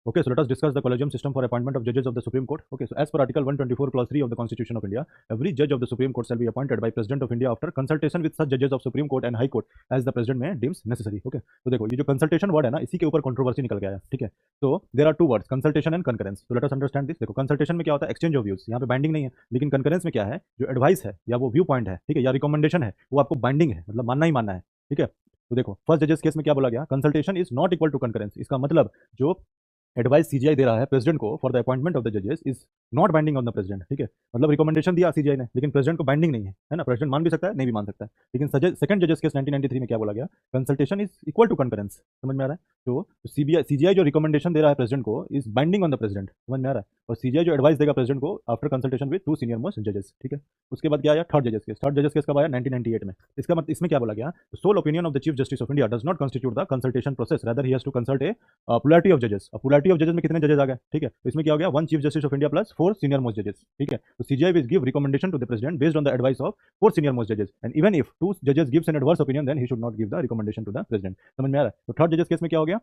Okay, so let us discuss the collegium system for appointment of judges of the Supreme Court. Okay, so as per Article 124 Clause 3 of the Constitution of India, every judge of the Supreme Court shall be appointed by President of India after consultation with such judges of Supreme Court and High Court as the President may deems necessary. Okay, तो देखो ये जो consultation word है ना, इसी के ऊपर controversy निकल के आया, ठीक है. तो there are two words, consultation and concurrence. So let us understand this. देखो consultation में क्या होता है, exchange of views. यहाँ पे binding नहीं है, लेकिन concurrence में क्या है, जो advice है या वो view point है, ठीक है, या recommendation है, वो आपको binding है, मतलब मानना ही मानना है, ठीक है. तो देखो फर्स्ट जजेस केस में क्या बोला गया, consultation is not equal to concurrence. इसका मतलब जो एडवाइस सीजीआई दे रहा है प्रेसिडेंट को for the appointment of the जजेस is not binding on the president, ठीक है. मतलब रिकमेंडेशन दिया सीजीआई ने, लेकिन प्रेसिडेंट को बाइंडिंग नहीं है ना. प्रेसिडेंट मान भी सकता है, नहीं भी मान सकता है. लेकिन सेकंड जजेस केस 1993 में क्या बोला गया, consultation is equal to concurrence. समझ में आ रहा है. तो सीजीआई जो रिकमेंडेशन दे रहा है प्रेसिडेंट को is binding on the president. समझ में आ रहा है. और सीजीआई जो एडवाइस देगा प्रेसिडेंट को after consultation with two senior most जजेस, ठीक है. उसके बाद क्या आया, थर्ड जजेस केस. थर्ड जजेस केस कब आया, 1998 में. इसका मतलब इसमें क्या बोला गया, sole opinion of the chief justice of India does not constitute the consultation process, rather he has to consult a plurality of जजेस. प्लुरैलिटी ऑफ जजेस में कितने जजेस आ गए, ठीक है. तो इसमें क्या हो गया, one chief justice of India plus four senior most जजेस, ठीक है. तो CGI will give recommendation to the president based on the advice of four senior most जजेस, एंड इवन इफ टू जजेस gives an adverse opinion then he should not give the recommendation to the president. समझ में आ रहा है. तो third जजेस case में क्या हो गया,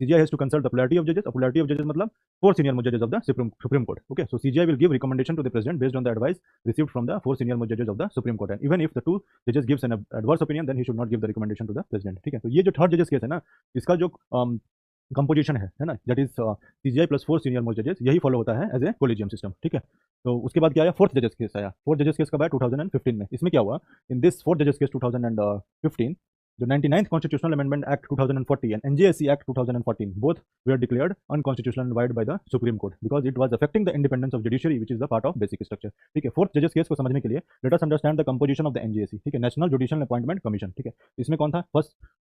CGI has to consult the plurality of judges. A plurality of judges मतलब four senior most judges of the Supreme Court. Okay, so CGI will give recommendation to the president based on the advice received from the four senior most judges of the Supreme Court. And even if the two judges gives an adverse opinion, then he should not give the recommendation to the president. ठीक है. तो ये जो third जजेस case है ना, इसका जो कंपोजिशन है ना, that is CGI plus four senior most जजेस, यही फॉलो होता है एज ए कोलिजियम सिस्टम, ठीक है. तो उसके बाद क्या आया, फोर्थ जजेस केस आया. फोर्थ जजेस केस कब आया, 2015 में. इसमें क्या हुआ, इन दिस फोर्थ जजेस case 2015 the 99th Constitutional Amendment Act 2040 and NJSC Act 2014 both were declared unconstitutional and void by the Supreme Court because it was affecting the independence of judiciary, which is the part of basic structure. ठीक है. Fourth जजेस case को समझने के लिए let us understand the composition of the NJSC, ठीक है, National Judicial Appointment Commission, ठीक है. इसमें कौन था, first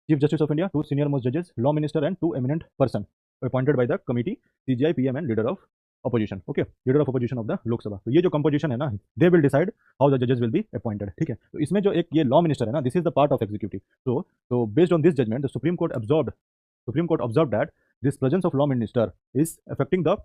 chief justice of India, two senior most जजेस, law minister and two eminent person appointed by the committee CGI PM and leader of opposition. Okay, leader of opposition of the Lok Sabha. तो ये जो composition है ना, they will decide how the judges will be appointed, ठीक है. तो इसमें जो एक ये law minister है ना, this is the part of executive. So based on this judgment, the Supreme Court observed that this presence of law minister is affecting the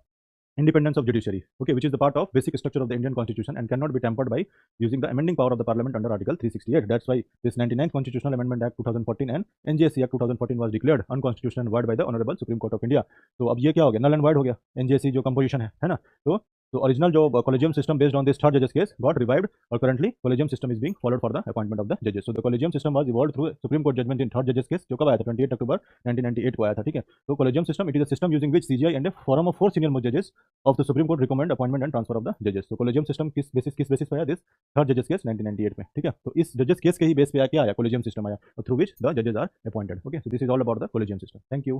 independence of judiciary, okay, which is the part of basic structure of the Indian Constitution and cannot be tampered by using the amending power of the Parliament under Article 368. That's why this 99th Constitutional Amendment Act 2014 and NJSC Act 2014 was declared unconstitutional and void by the Honorable Supreme Court of India. तो अब ये क्या हो गया, null and void हो गया NJSC जो composition है ना. तो original जो collegium system based on this third judges case got revived, or currently collegium system is being followed for the appointment of the judges. So the collegium system was evolved through Supreme Court judgment in third judges case जो कब आया था, 28 October 1998 को आया था, ठीक है. तो collegium system, it is a system using which CGI and a forum of four senior most judges of the Supreme Court recommend appointment and transfer of the judges. तो collegium system किस basis पे आया, this third judges case 1998 में, ठीक है. तो इस judges case के ही बेस पे क्या आया, collegium system आया, through which the judges are appointed. Okay, so this is all about the collegium system. Thank you.